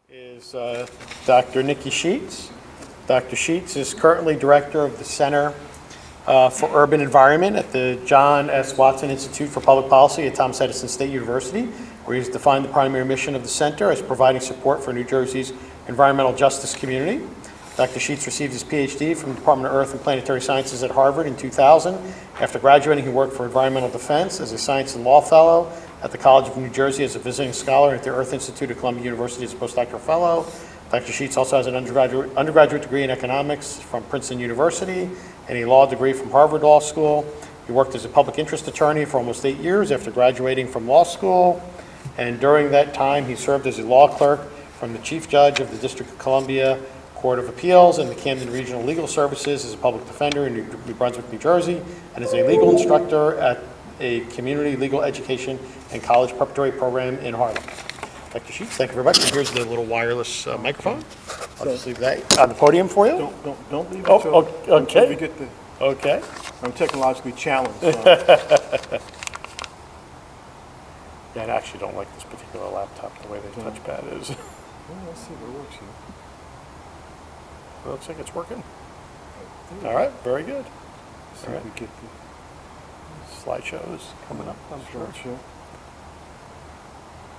Is Dr. Nicky Sheats. Dr. Sheats is currently director of the Center for Urban Environment at the John S. Watson Institute for Public Policy at Thomas Edison State University, where he's defined the primary mission of the center as providing support for New Jersey's environmental justice community. Dr. Sheats received his PhD from the Department of Earth and Planetary Sciences at Harvard in 2000. After graduating, he worked for Environmental Defense as a Science and Law Fellow at the College of New Jersey as a visiting scholar at the Earth Institute at Columbia University as a postdoctoral fellow. Dr. Sheats also has an undergraduate degree in economics from Princeton University and a law degree from Harvard Law School. He worked as a public interest attorney for almost 8 years after graduating from law school. And during that time, he served as a law clerk from the Chief Judge of the District of Columbia Court of Appeals and the Camden Regional Legal Services as a public defender in New Brunswick, New Jersey, and as a legal instructor at a community legal education and college preparatory program in Harlem. Dr. Sheats, thank you very much. And here's the little wireless microphone. I'll just leave that on the podium for you. Don't leave it okay. until we get the. Okay. I'm technologically challenged. So. Yeah, I actually don't like this particular laptop, the way the touchpad is. Well, let's see if it works here. It looks like it's working. All right, very good. See if we get the slideshows coming up, I'm sure. slideshow.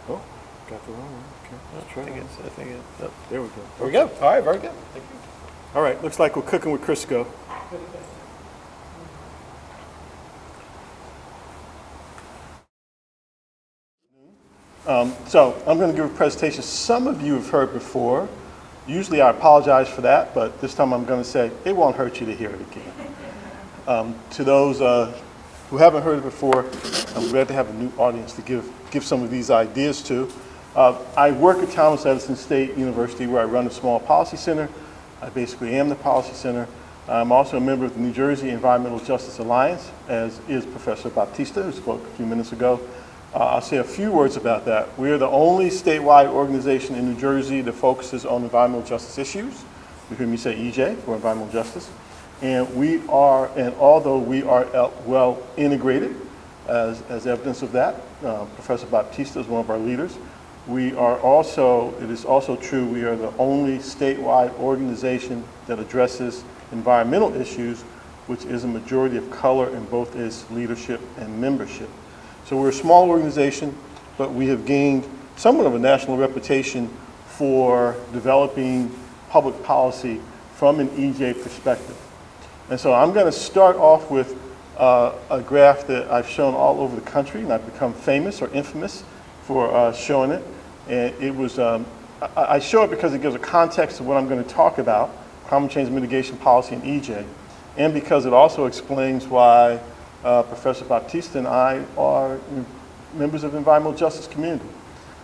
Oh, got the wrong one. Okay, let's try I think it's, yep. There we go. There we go. All right, very good. Thank you. All right, looks like we're cooking with Crisco. So I'm going to give a presentation some of you have heard before. Usually I apologize for that, but this time I'm going to say it won't hurt you to hear it again. To those who haven't heard it before, I'm glad to have a new audience to give some of these ideas to. I work at Thomas Edison State University, where I run a small policy center. I basically am the policy center. I'm also a member of the New Jersey Environmental Justice Alliance, as is Professor Baptista, who spoke a few minutes ago. I'll say a few words about that. We are the only statewide organization in New Jersey that focuses on environmental justice issues. You hear me say EJ for environmental justice. And we are, and although we are well integrated, as evidence of that, Professor Baptista is one of our leaders. We are also, it is also true, we are the only statewide organization that addresses environmental issues, which is a majority of color in both its leadership and membership. So we're a small organization, but we have gained somewhat of a national reputation for developing public policy from an EJ perspective. And so I'm going to start off with a graph that I've shown all over the country, and I've become famous or infamous for showing it. And it was, I show it because it gives a context of what I'm going to talk about, climate change mitigation policy in EJ, and because it also explains why Professor Baptista and I are members of the environmental justice community.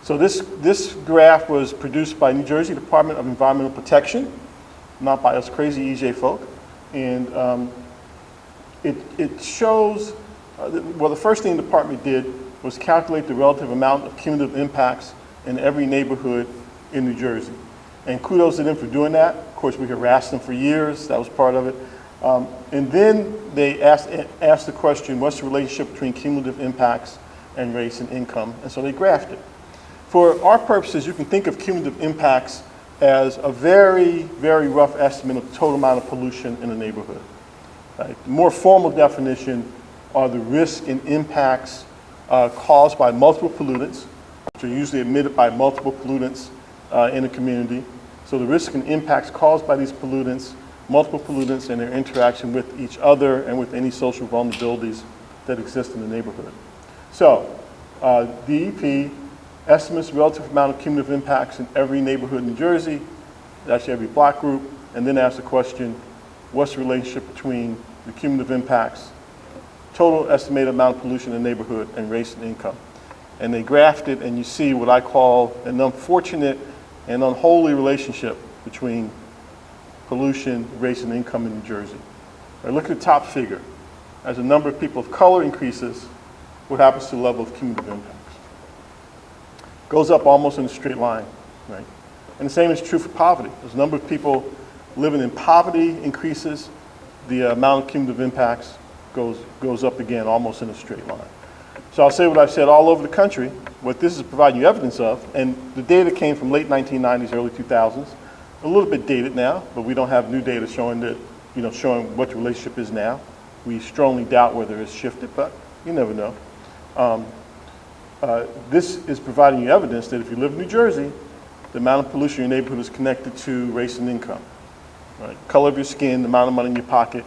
So this graph was produced by New Jersey Department of Environmental Protection, not by us crazy EJ folk. And it shows, well, the first thing the department did was calculate the relative amount of cumulative impacts in every neighborhood in New Jersey. And kudos to them for doing that. Of course, we harassed them for years. That was part of it. And then they asked the question, what's the relationship between cumulative impacts and race and income? And so they graphed it. For our purposes, you can think of cumulative impacts as a very, very rough estimate of the total amount of pollution in a neighborhood. Right? The more formal definition are the risk and impacts caused by multiple pollutants, which are usually emitted by multiple pollutants in a community. So the risk and impacts caused by these pollutants, multiple pollutants, and their interaction with each other and with any social vulnerabilities that exist in the neighborhood. So DEP estimates the relative amount of cumulative impacts in every neighborhood in New Jersey, actually every block group, and then asks the question, what's the relationship between the cumulative impacts, total estimated amount of pollution in the neighborhood, and race and income? And they graphed it, and you see what I call an unfortunate and unholy relationship between pollution, race, and income in New Jersey. Now look at the top figure. As the number of people of color increases, what happens to the level of cumulative impacts? Goes up almost in a straight line, right? And the same is true for poverty. As the number of people living in poverty increases, the amount of cumulative impacts goes up again almost in a straight line. So I'll say what I've said all over the country, what this is providing you evidence of, and the data came from late 1990s, early 2000s, a little bit dated now, but we don't have new data showing that, showing what the relationship is now. We strongly doubt whether it's shifted, but you never know. This is providing you evidence that if you live in New Jersey, the amount of pollution in your neighborhood is connected to race and income, right? Color of your skin, the amount of money in your pocket,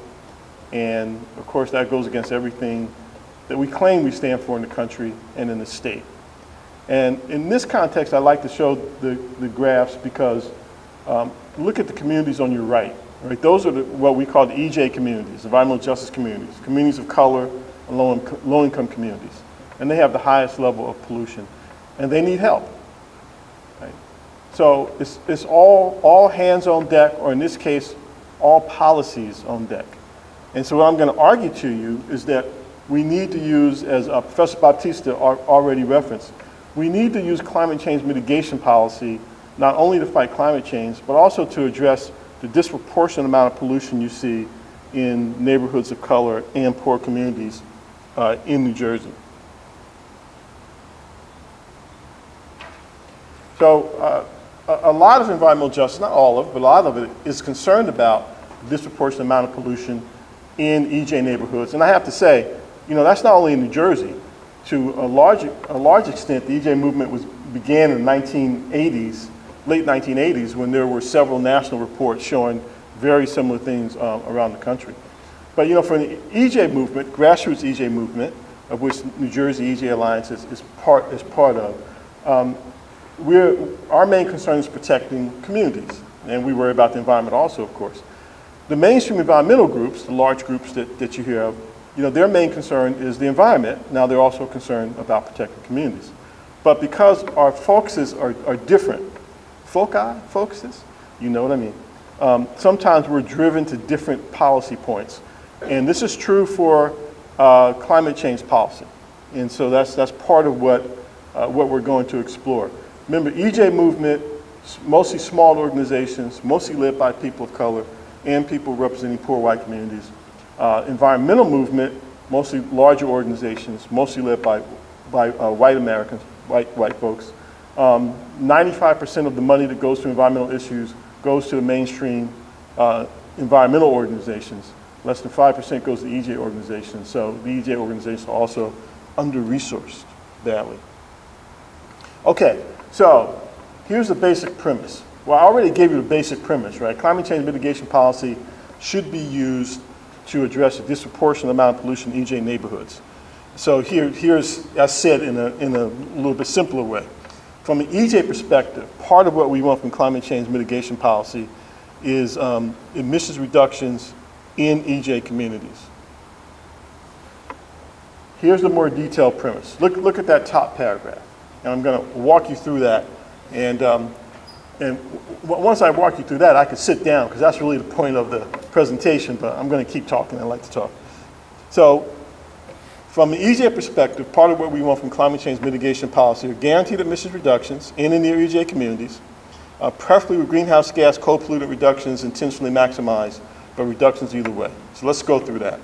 and of course that goes against everything that we claim we stand for in the country and in the state. And in this context, I like to show the graphs because look at the communities on your right. Right? Those are what we call the EJ communities, environmental justice communities, communities of color, and low-income communities. And they have the highest level of pollution, and they need help. Right? So it's all hands on deck, or in this case, all policies on deck. And so what I'm going to argue to you is that we need to use, as Professor Baptista already referenced, we need to use climate change mitigation policy not only to fight climate change, but also to address the disproportionate amount of pollution you see in neighborhoods of color and poor communities in New Jersey. So a lot of environmental justice, not all of it, but a lot of it is concerned about the disproportionate amount of pollution in EJ neighborhoods. And I have to say, that's not only in New Jersey. To a large extent, the EJ movement began in the 1980s, late 1980s, when there were several national reports showing very similar things around the country. But for the EJ movement, grassroots EJ movement, of which New Jersey EJ Alliance is part of, our main concern is protecting communities, and we worry about the environment also, of course. The mainstream environmental groups, the large groups that you hear of, their main concern is the environment. Now they're also concerned about protecting communities. But because our focuses are different, focuses, you know what I mean? Sometimes we're driven to different policy points. And this is true for climate change policy. And so that's part of what we're going to explore. Remember, EJ movement, mostly small organizations, mostly led by people of color and people representing poor white communities. Environmental movement, mostly larger organizations, mostly led by white Americans, white folks. 95% of the money that goes to environmental issues goes to the mainstream environmental organizations. Less than 5% goes to EJ organizations. So the EJ organizations are also under-resourced badly. Okay, so here's the basic premise. Well, I already gave you the basic premise, right? Climate change mitigation policy should be used to address a disproportionate amount of pollution in EJ neighborhoods. So here's, as said in a little bit simpler way. From an EJ perspective, part of what we want from climate change mitigation policy is emissions reductions in EJ communities. Here's the more detailed premise. Look at that top paragraph. And I'm going to walk you through that. And once I walk you through that, I can sit down, because that's really the point of the presentation, but I'm going to keep talking. I like to talk. So from the EJ perspective, part of what we want from climate change mitigation policy are guaranteed emissions reductions in and near EJ communities, preferably with greenhouse gas co-pollutant reductions intentionally maximized, but reductions either way. So let's go through that.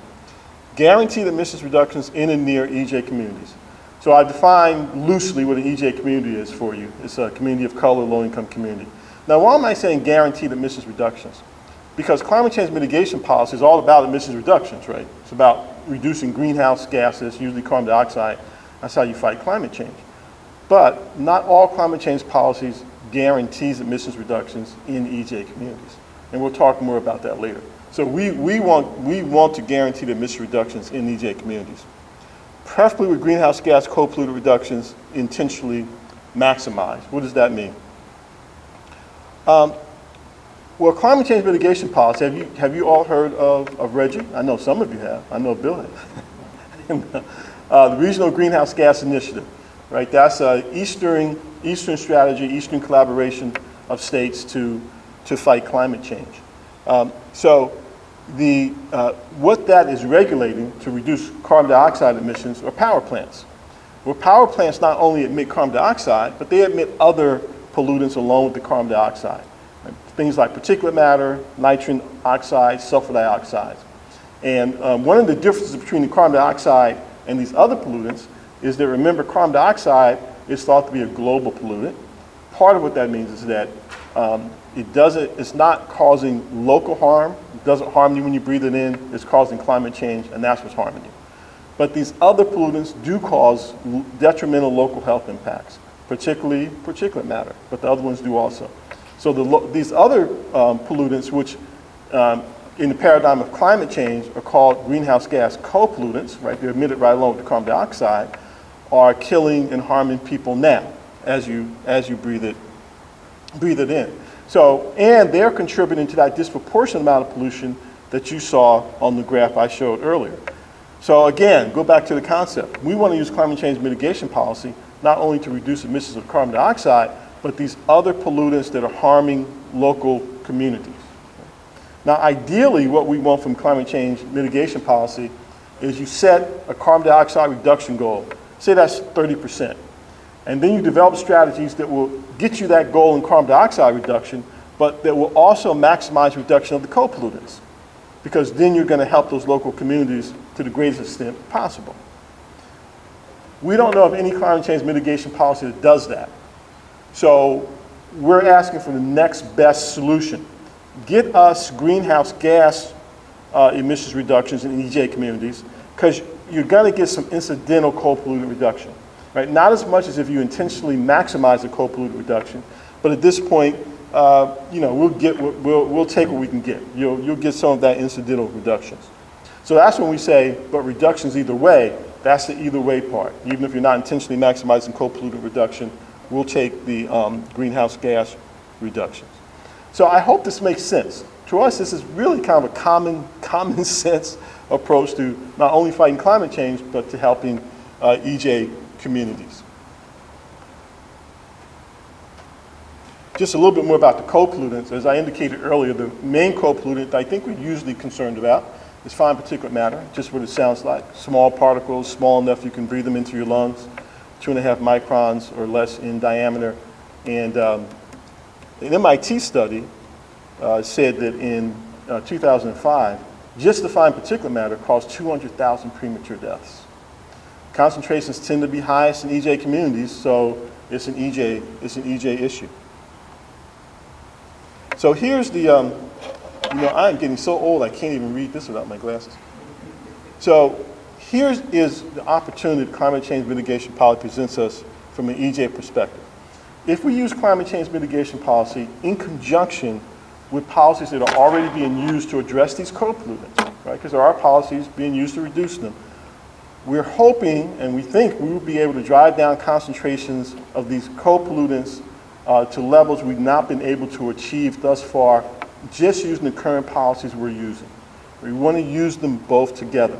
Guaranteed emissions reductions in and near EJ communities. So I define loosely what an EJ community is for you. It's a community of color, low-income community. Now, why am I saying guaranteed emissions reductions? Because climate change mitigation policy is all about emissions reductions, right? It's about reducing greenhouse gases, usually carbon dioxide. That's how you fight climate change. But not all climate change policies guarantees emissions reductions in EJ communities. And we'll talk more about that later. So we want to guarantee the emission reductions in EJ communities, preferably with greenhouse gas co-pollutant reductions intentionally maximized. What does that mean? Well, climate change mitigation policy, have you all heard of RGGI? I know some of you have. I know Bill has. The Regional Greenhouse Gas Initiative, right? That's an Eastern strategy, Eastern collaboration of states to fight climate change. What that is regulating to reduce carbon dioxide emissions are power plants. Well, power plants not only emit carbon dioxide, but they emit other pollutants along with the carbon dioxide. Right? Things like particulate matter, nitrogen oxides, sulfur dioxides. And one of the differences between the carbon dioxide and these other pollutants is that, remember, carbon dioxide is thought to be a global pollutant. Part of what that means is that it's not causing local harm. It doesn't harm you when you breathe it in. It's causing climate change, and that's what's harming you. But these other pollutants do cause detrimental local health impacts, particularly particulate matter, but the other ones do also. So these other pollutants, which in the paradigm of climate change are called greenhouse gas co-pollutants, right? They're emitted right along with the carbon dioxide, are killing and harming people now as you breathe it in. So, and they're contributing to that disproportionate amount of pollution that you saw on the graph I showed earlier. So again, go back to the concept. We want to use climate change mitigation policy not only to reduce emissions of carbon dioxide, but these other pollutants that are harming local communities. Now, ideally, what we want from climate change mitigation policy is you set a carbon dioxide reduction goal. Say that's 30%. And then you develop strategies that will get you that goal in carbon dioxide reduction, but that will also maximize reduction of the co-pollutants, because then you're going to help those local communities to the greatest extent possible. We don't know of any climate change mitigation policy that does that. So we're asking for the next best solution. Get us greenhouse gas emissions reductions in EJ communities, because you're going to get some incidental co-pollutant reduction, right? Not as much as if you intentionally maximize the co-pollutant reduction, but at this point, we'll take what we can get. You'll get some of that incidental reductions. So that's when we say, but reductions either way. That's the either way part. Even if you're not intentionally maximizing co-pollutant reduction, we'll take the greenhouse gas reductions. So I hope this makes sense. To us, this is really kind of a common sense approach to not only fighting climate change, but to helping EJ communities. Just a little bit more about the co-pollutants. As I indicated earlier, the main co-pollutant I think we're usually concerned about is fine particulate matter, just what it sounds like. Small particles, small enough you can breathe them into your lungs, 2.5 microns or less in diameter. And an MIT study said that in 2005, just the fine particulate matter caused 200,000 premature deaths. Concentrations tend to be highest in EJ communities, so it's an EJ issue. So here's the, I'm getting so old I can't even read this without my glasses. So here is the opportunity that climate change mitigation policy presents us from an EJ perspective. If we use climate change mitigation policy in conjunction with policies that are already being used to address these co-pollutants, right? Because there are policies being used to reduce them. We're hoping and we think we will be able to drive down concentrations of these co-pollutants to levels we've not been able to achieve thus far just using the current policies we're using. We want to use them both together.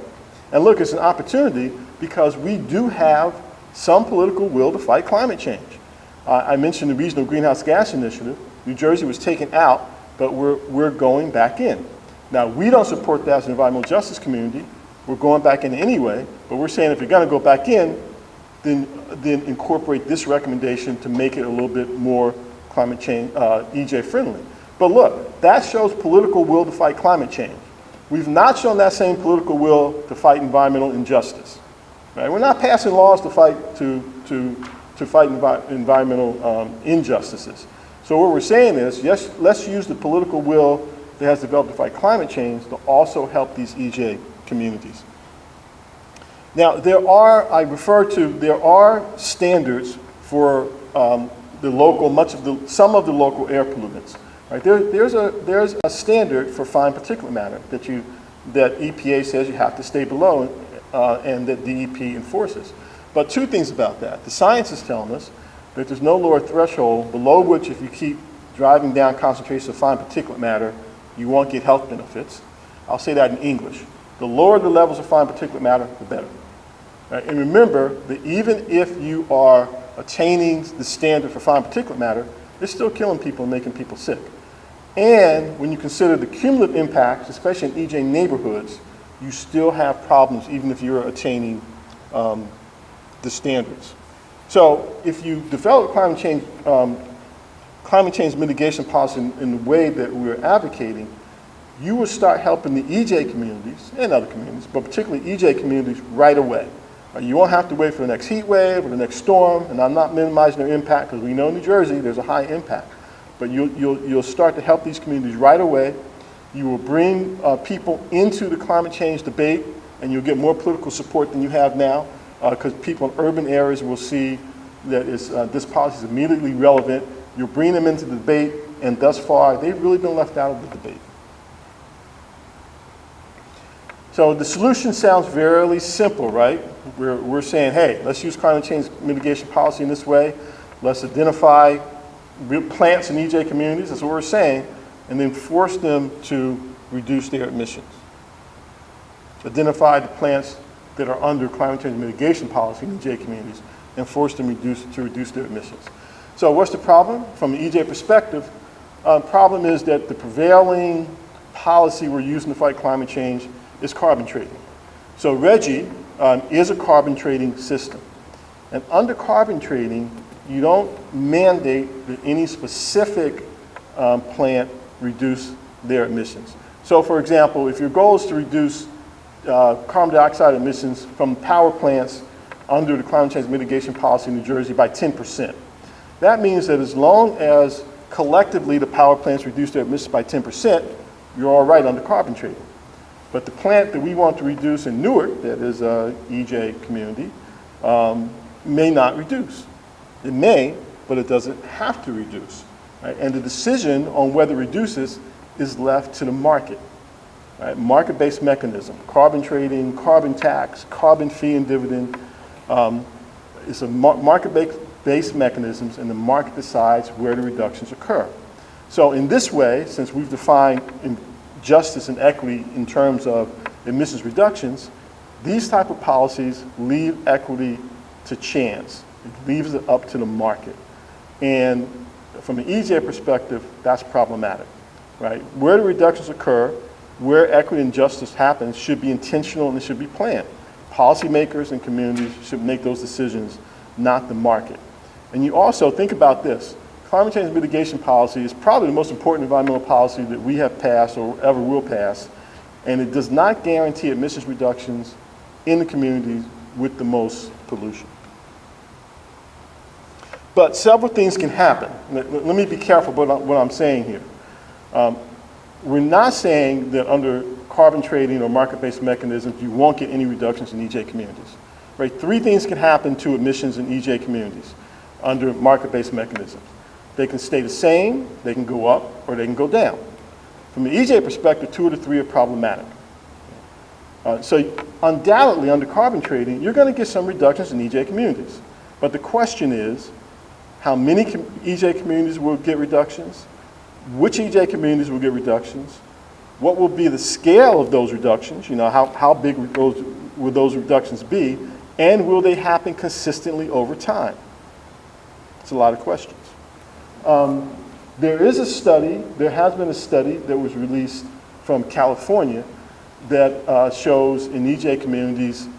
And look, it's an opportunity because we do have some political will to fight climate change. I mentioned the Regional Greenhouse Gas Initiative. New Jersey was taken out, but we're going back in. Now, we don't support that as an environmental justice community. We're going back in anyway, but we're saying if you're going to go back in, then incorporate this recommendation to make it a little bit more climate change, EJ friendly. But look, that shows political will to fight climate change. We've not shown that same political will to fight environmental injustice. Right? We're not passing laws to fight environmental injustices. So what we're saying is, yes, let's use the political will that has developed to fight climate change to also help these EJ communities. Now, there are standards for some of the local air pollutants. Right? There's a standard for fine particulate matter that EPA says you have to stay below, and that DEP enforces. But two things about that. The science is telling us that there's no lower threshold below which if you keep driving down concentrations of fine particulate matter, you won't get health benefits. I'll say that in English. The lower the levels of fine particulate matter, the better. Right? And remember that even if you are attaining the standard for fine particulate matter, it's still killing people and making people sick. And when you consider the cumulative impacts, especially in EJ neighborhoods, you still have problems even if you're attaining the standards. So if you develop climate change mitigation policy in the way that we're advocating, you will start helping the EJ communities and other communities, but particularly EJ communities right away. You won't have to wait for the next heat wave or the next storm, and I'm not minimizing their impact because we know in New Jersey there's a high impact. But you'll start to help these communities right away. You will bring people into the climate change debate, and you'll get more political support than you have now because people in urban areas will see that this policy is immediately relevant. You'll bring them into the debate, and thus far, they've really been left out of the debate. So the solution sounds very simple, right? We're saying, hey, let's use climate change mitigation policy in this way. Let's identify plants in EJ communities, that's what we're saying, and then force them to reduce their emissions. Identify the plants that are under climate change mitigation policy in EJ communities and force them to reduce their emissions. So what's the problem? From an EJ perspective, the problem is that the prevailing policy we're using to fight climate change is carbon trading. So RGGI is a carbon trading system. And under carbon trading, you don't mandate that any specific plant reduce their emissions. So for example, if your goal is to reduce carbon dioxide emissions from power plants under the climate change mitigation policy in New Jersey by 10%, that means that as long as collectively the power plants reduce their emissions by 10%, you're all right under carbon trading. But the plant that we want to reduce in Newark, that is a EJ community, may not reduce. It may, but it doesn't have to reduce. Right? And the decision on whether it reduces is left to the market. Right? Market-based mechanism, carbon trading, carbon tax, carbon fee and dividend. It's a market-based mechanisms, and the market decides where the reductions occur. So in this way, since we've defined justice and equity in terms of emissions reductions, these type of policies leave equity to chance. It leaves it up to the market. And from an EJ perspective, that's problematic, right? Where the reductions occur, where equity and justice happens should be intentional and it should be planned. Policymakers and communities should make those decisions, not the market. And you also think about this. Climate change mitigation policy is probably the most important environmental policy that we have passed or ever will pass, and it does not guarantee emissions reductions in the communities with the most pollution. But several things can happen. Let me be careful about what I'm saying here. We're not saying that under carbon trading or market-based mechanisms you won't get any reductions in EJ communities. Right? 3 things can happen to emissions in EJ communities under market-based mechanisms. They can stay the same, they can go up, or they can go down. From the EJ perspective, 2 of the 3 are problematic. So undoubtedly, under carbon trading, you're going to get some reductions in EJ communities. But the question is, how many EJ communities will get reductions? Which EJ communities will get reductions? What will be the scale of those reductions? You know, how big will those reductions be? And will they happen consistently over time? It's a lot of questions. There is a study, there has been a study that was released from California that shows in EJ communities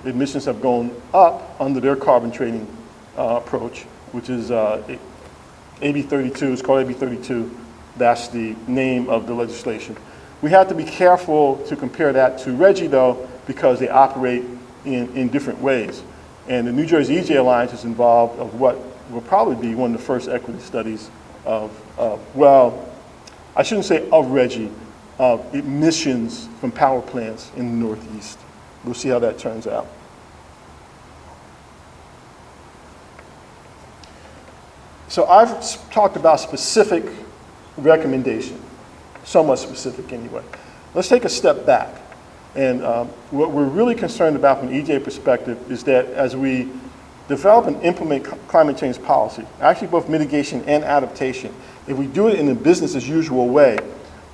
emissions have gone up under their carbon trading approach, which is AB 32, it's called AB 32, that's the name of the legislation. We have to be careful to compare that to RGGI though, because they operate in different ways. And the New Jersey EJ Alliance is involved of what will probably be one of the first equity studies of well, I shouldn't say of RGGI, of emissions from power plants in the Northeast. We'll see how that turns out. So I've talked about specific recommendation, somewhat specific anyway. Let's take a step back. And what we're really concerned about from an EJ perspective is that as we develop and implement climate change policy, actually both mitigation and adaptation, if we do it in a business as usual way,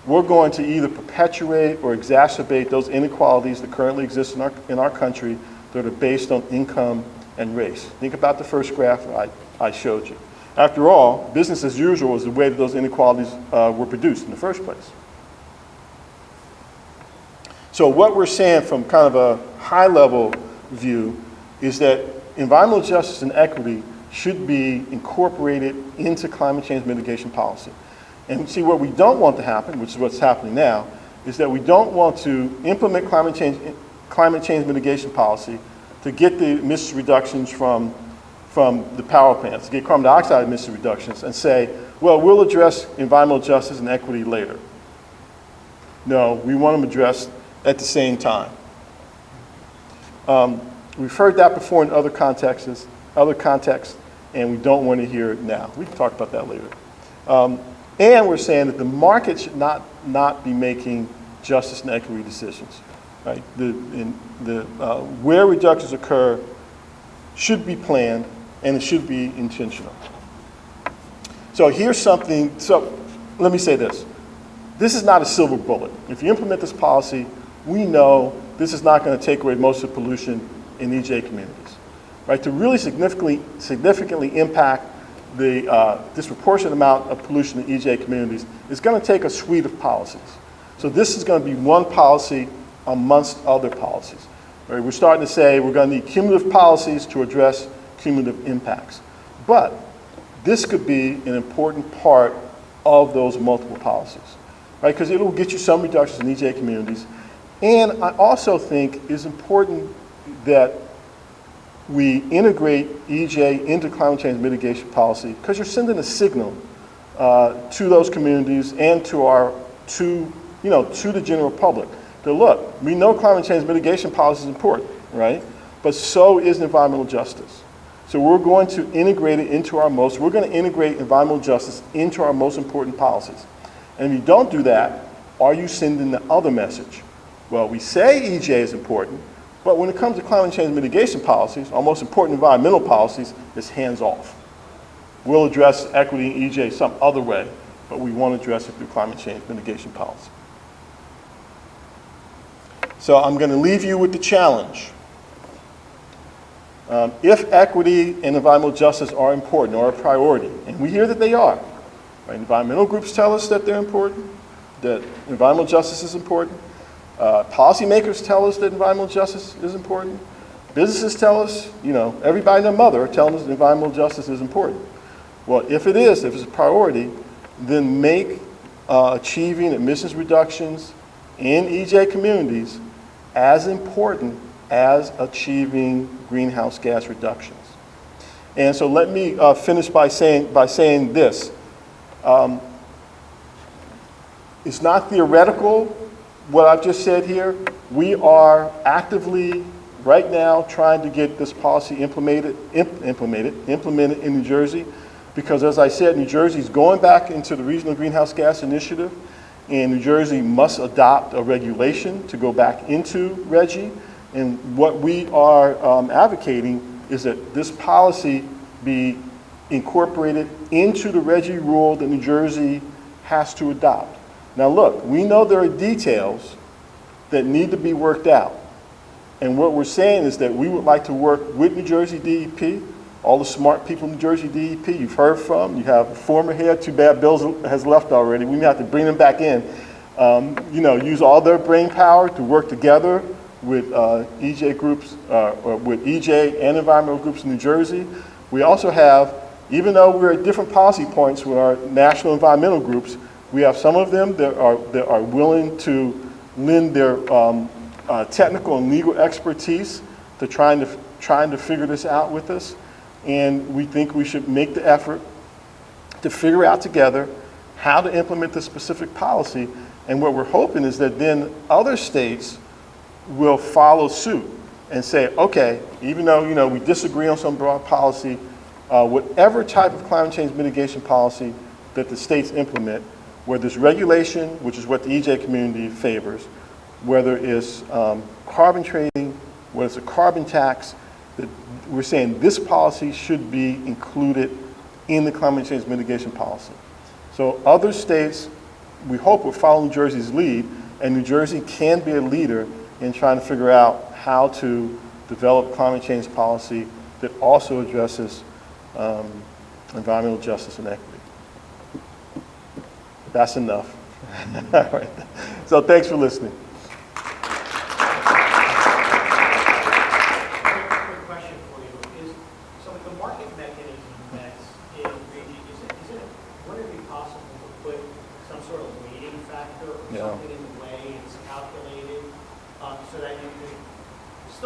we're going to either perpetuate or exacerbate those inequalities that currently exist in our country that are based on income and race. Think about the first graph I showed you. After all, business as usual is the way that those inequalities were produced in the first place. So what we're saying from kind of a high-level view is that environmental justice and equity should be incorporated into climate change mitigation policy. And see, what we don't want to happen, which is what's happening now, is that we don't want to implement climate change mitigation policy to get the emissions reductions from the power plants, to get carbon dioxide emission reductions, and say, well, we'll address environmental justice and equity later. No, we want them addressed at the same time. We've heard that before in other contexts, and we don't want to hear it now. We can talk about that later. And we're saying that the market should not be making justice and equity decisions. Right? Where reductions occur should be planned, and it should be intentional. So here's something, so let me say this. This is not a silver bullet. If you implement this policy, we know this is not going to take away most of the pollution in EJ communities. Right? To really significantly impact the disproportionate amount of pollution in EJ communities, it's going to take a suite of policies. So this is going to be one policy amongst other policies. Right? We're starting to say we're going to need cumulative policies to address cumulative impacts. But this could be an important part of those multiple policies, right? Because it will get you some reductions in EJ communities. And I also think it's important that we integrate EJ into climate change mitigation policy, because you're sending a signal to those communities and to the general public. To look, we know climate change mitigation policy is important, right? But so is environmental justice. So we're going to integrate it into we're going to integrate environmental justice into our most important policies. And if you don't do that, are you sending the other message? Well, we say EJ is important, but when it comes to climate change mitigation policies, our most important environmental policies, it's hands off. We'll address equity in EJ some other way, but we won't address it through climate change mitigation policy. So I'm going to leave you with the challenge. If equity and environmental justice are important or a priority, and we hear that they are, right? Environmental groups tell us that they're important, that environmental justice is important. Policymakers tell us that environmental justice is important. Businesses tell us, everybody and their mother are telling us that environmental justice is important. Well, if it's a priority, then make achieving emissions reductions in EJ communities as important as achieving greenhouse gas reductions. And so let me finish by saying this. It's not theoretical, what I've just said here. We are actively, right now, trying to get this policy implemented in New Jersey, because as I said, New Jersey is going back into the Regional Greenhouse Gas Initiative, and New Jersey must adopt a regulation to go back into RGGI. And what we are advocating is that this policy be incorporated into the RGGI rule that New Jersey has to adopt. Now look, we know there are details that need to be worked out. And what we're saying is that we would like to work with New Jersey DEP, all the smart people in New Jersey DEP you've heard from. You have a former head, too bad Bill has left already. We may have to bring them back in. Use all their brain power to work together with EJ groups, or with EJ and environmental groups in New Jersey. We also have, even though we're at different policy points with our national environmental groups, we have some of them that are willing to lend their technical and legal expertise to trying to figure this out with us. And we think we should make the effort to figure out together how to implement this specific policy. And what we're hoping is that then other states will follow suit and say, okay, even though we disagree on some broad policy, whatever type of climate change mitigation policy that the states implement, whether it's regulation, which is what the EJ community favors, whether it's carbon trading, whether it's a carbon tax, that we're saying this policy should be included in the climate change mitigation policy. So other states, we hope, will follow New Jersey's lead, and New Jersey can be a leader in trying to figure out how to develop climate change policy that also addresses environmental justice and equity. That's enough. All right. So thanks for listening.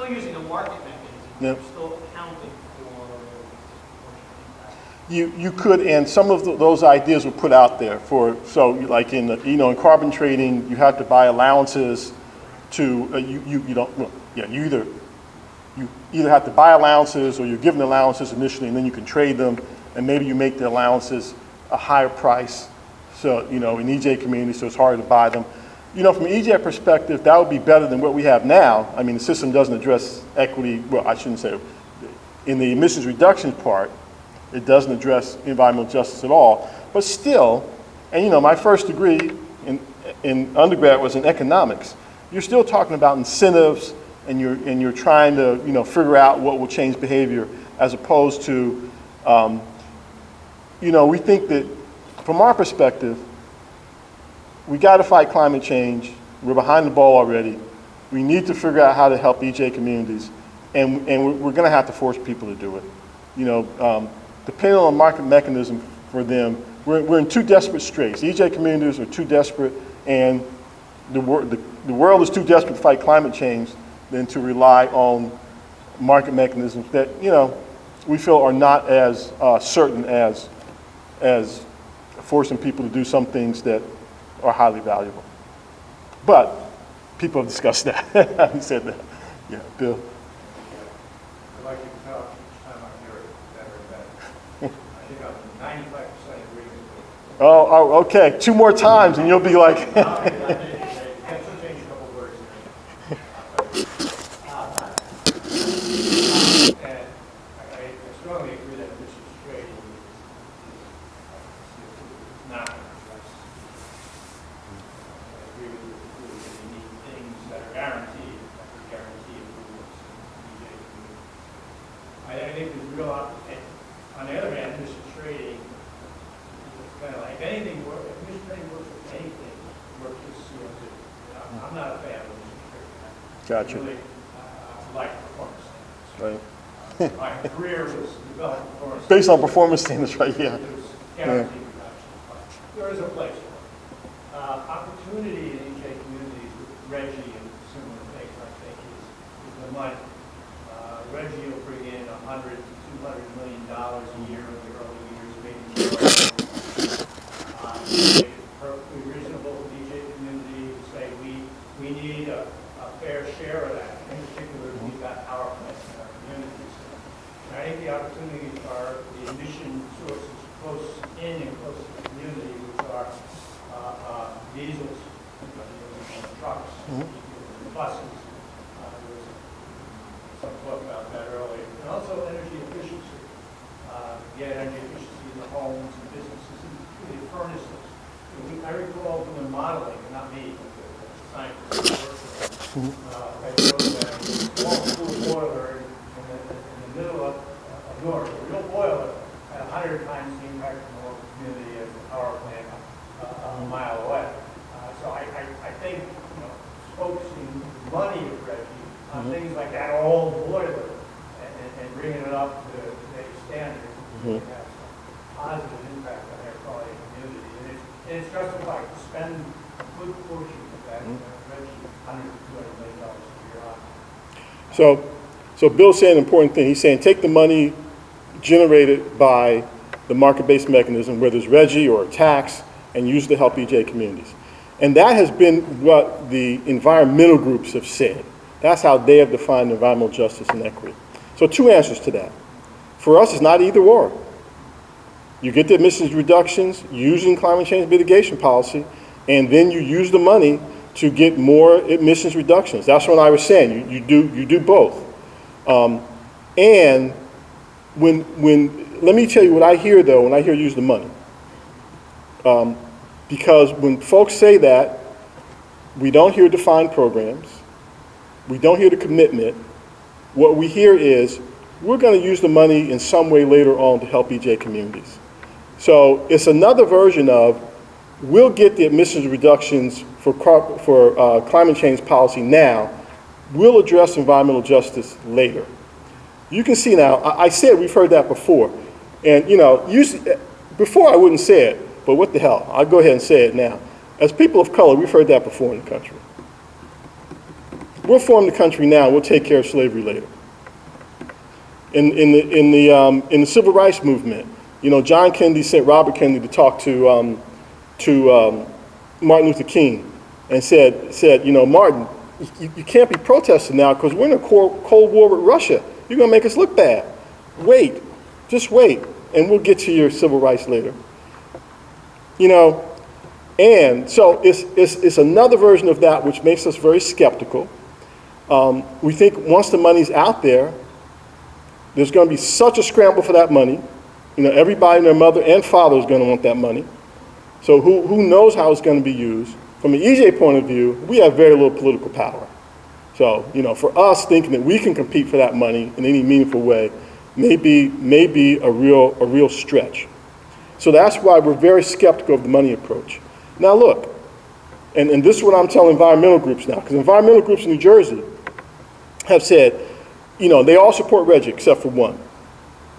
Using a market mechanism, Yeah. You're still accounting for You could, and some of those ideas were put out there for, so like in, in carbon trading, you have to buy allowances to, you don't, well, yeah, you either have to buy allowances or you're given allowances initially and then you can trade them and maybe you make the allowances a higher price. So, in EJ communities, so it's harder to buy them. From an EJ perspective, that would be better than what we have now. I mean, the system doesn't address equity, well, I shouldn't say, in the emissions reduction part, it doesn't address environmental justice at all. But still, and my first degree in undergrad was in economics. You're still talking about incentives, and you're trying to figure out what will change behavior, as opposed to, we think that from our perspective, we got to fight climate change. We're behind the ball already. We need to figure out how to help EJ communities, and we're going to have to force people to do it. Depending on the market mechanism for them, we're in two desperate straits. EJ communities are too desperate, and the world is too desperate to fight climate change than to rely on market mechanisms that, we feel are not as certain as forcing people to do some things that are highly valuable. But people have discussed that. He said that. Yeah, Bill. I'd like you to talk each time I hear it better and better. I think I'm 95% agree with you. Oh, okay. 2 more times and you'll be like. Have to change a couple of words here. And I strongly agree that emissions trading is not going to address. I agree with you. We need things that are guaranteed, improvements in EJ communities. I think there's real opportunity. On the other hand, emissions trading is kind of like anything. Emissions trading works with anything. Works with CO2. I'm not a fan of emissions trading. Gotcha. Really, I like performance standards. Right. My career was developing performance standards. Based on performance standards, right? Yeah. It was guaranteed reduction. There is a place for it. Opportunity in EJ communities with Reggie and similar things, I think, is the money. Reggie will bring in $100 to $200 million a year in the early years, maybe more. I think it's perfectly reasonable for the EJ community to say we need a fair share of that. In particular, we've got power plants in our communities. And I think the opportunities are the emission sources close in and close to the community, which are diesels, trucks, buses. There was some talk about that earlier. And also energy efficiency. Energy efficiency in the homes and businesses, and particularly furnaces. I recall doing modeling, not me, but the scientists who worked with us. I showed that a small school boiler in the middle of North, a real boiler, had 100 times the impact on the local community as a power plant a mile away. So I think, focusing money of Reggie on things like that old boiler and bringing it up to today's standard has some positive impact on their quality of community. And it's justified to spend a good portion of that Reggie $100 to $200 million a year on. So Bill's saying an important thing. He's saying take the money generated by the market-based mechanism, whether it's Reggie or a tax, and use it to help EJ communities. And that has been what the environmental groups have said. That's how they have defined environmental justice and equity. So 2 answers to that. For us, it's not either or. You get the emissions reductions using climate change mitigation policy, and then you use the money to get more emissions reductions. That's what I was saying. You do both. And let me tell you what I hear though when I hear use the money. Because when folks say that, we don't hear defined programs, we don't hear the commitment. What we hear is, we're going to use the money in some way later on to help EJ communities. So it's another version of, we'll get the emissions reductions for climate change policy now, we'll address environmental justice later. You can see now, I said we've heard that before. And before I wouldn't say it, but what the hell, I'll go ahead and say it now. As people of color, we've heard that before in the country. We'll form the country now, we'll take care of slavery later. In the civil rights movement, you know, John Kennedy sent Robert Kennedy to talk to Martin Luther King, and said, you know, Martin, you can't be protesting now because we're in a Cold War with Russia. You're going to make us look bad. Wait, just wait, and we'll get to your civil rights later. You know, and so it's another version of that which makes us very skeptical. We think once the money's out there, there's going to be such a scramble for that money. You know, everybody and their mother and father is going to want that money. So who knows how it's going to be used? From an EJ point of view, we have very little political power. So, you know, for us thinking that we can compete for that money in any meaningful way may be a real stretch. So that's why we're very skeptical of the money approach. Now look, and this is what I'm telling environmental groups now, because environmental groups in New Jersey have said, you know, they all support RGGI except for one,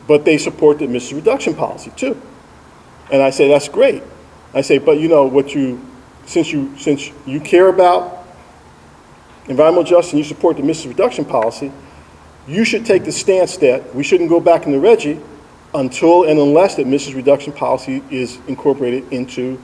but they support the emissions reduction policy too. And I say, that's great. I say, but you know, since you care about environmental justice and you support the emissions reduction policy, you should take the stance that we shouldn't go back into RGGI until and unless the emissions reduction policy is incorporated into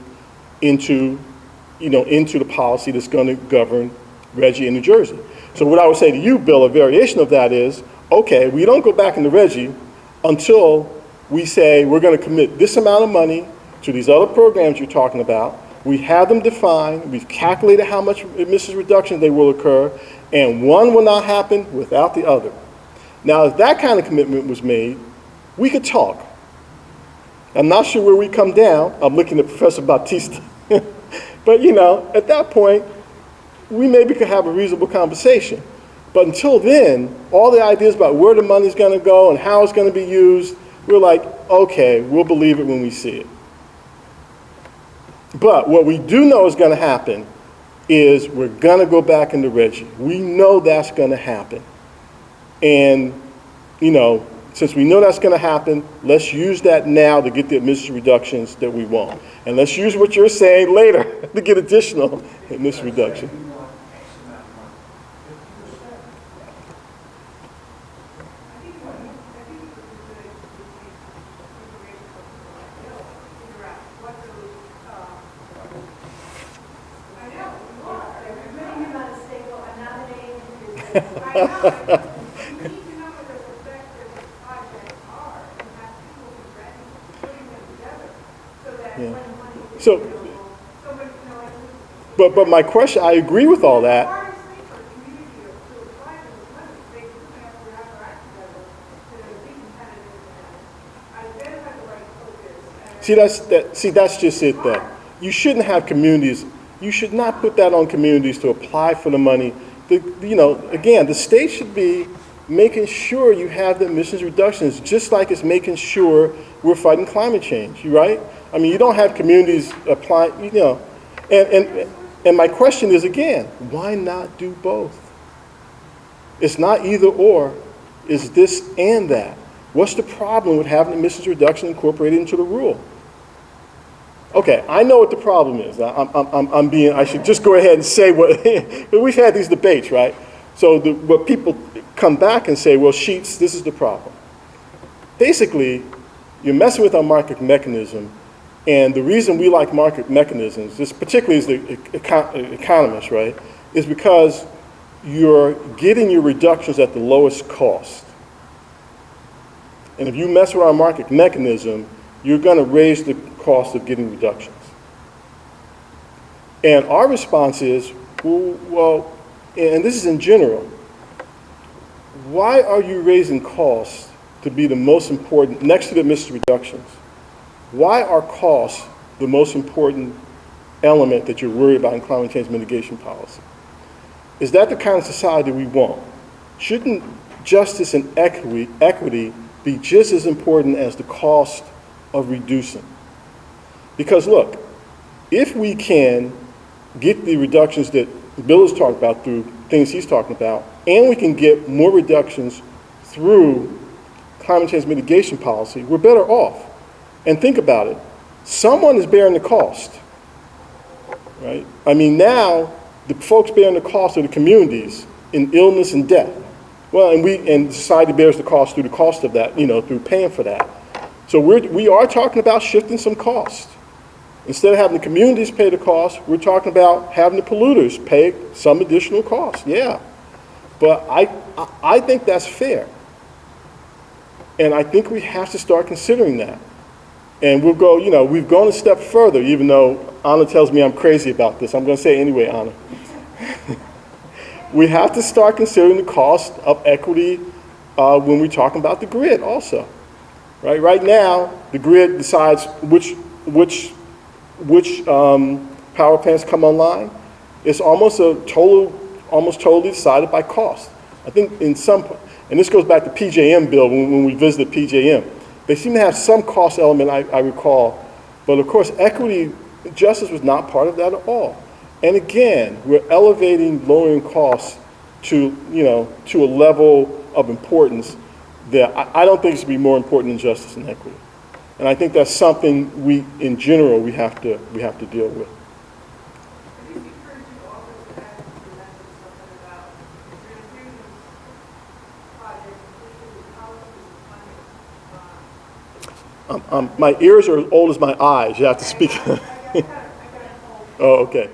the policy that's going to govern RGGI in New Jersey. So what I would say to you, Bill, a variation of that is, okay, we don't go back into RGGI until we say we're going to commit this amount of money to these other programs you're talking about. We have them defined, we've calculated how much emissions reduction they will occur, and one will not happen without the other. Now, if that kind of commitment was made, we could talk. I'm not sure where we come down. I'm looking at Professor Bautista. But, you know, at that point, we maybe could have a reasonable conversation. But until then, all the ideas about where the money's going to go and how it's going to be used, we're like, okay, we'll believe it when we see it. But what we do know is going to happen is we're going to go back into RGGI. We know that's going to happen. And, you know, since we know that's going to happen, let's use that now to get the emission reductions that we want. And let's use what you're saying later to get additional emission reduction. So, but my question, I agree with all that. See, that's just it then. You shouldn't have communities, you should not put that on communities to apply for the money. You know, again, the state should be making sure you have the emissions reductions, just like it's making sure we're fighting climate change, right? I mean, you don't have communities apply, you know, and my question is, again, why not do both? It's not either or, it's this and that. What's the problem with having emissions reduction incorporated into the rule? Okay, I know what the problem is. I should just go ahead and say what, we've had these debates, right? So what people come back and say, well, Sheats, this is the problem. Basically, you're messing with our market mechanism, and the reason we like market mechanisms, this particularly as the economists, right, is because you're getting your reductions at the lowest cost. And if you mess with our market mechanism, you're going to raise the cost of getting reductions. And our response is, well, and this is in general, why are you raising costs to be the most important, next to the emissions reductions? Why are costs the most important element that you're worried about in climate change mitigation policy? Is that the kind of society we want? Shouldn't justice and equity be just as important as the cost of reducing? Because look, if we can get the reductions that Bill is talking about through things he's talking about, and we can get more reductions through climate change mitigation policy, we're better off. And think about it, someone is bearing the cost, right? I mean, now the folks bearing the cost are the communities in illness and death. Well, and society bears the cost through the cost of that, through paying for that. So we are talking about shifting some cost. Instead of having the communities pay the cost, we're talking about having the polluters pay some additional cost, yeah. But I think that's fair. And I think we have to start considering that. And we've gone a step further, even though Anna tells me I'm crazy about this. I'm going to say it anyway, Anna. We have to start considering the cost of equity when we're talking about the grid also. Right? Right now, the grid decides which power plants come online. It's almost totally decided by cost. I think and this goes back to PJM bill when we visited PJM. They seem to have some cost element, I recall, but of course equity justice was not part of that at all. And again, we're elevating lowering costs to a level of importance that I don't think should be more important than justice and equity. And I think that's something in general, we have to deal with. My ears are as old as my eyes. You have to speak. Oh, okay.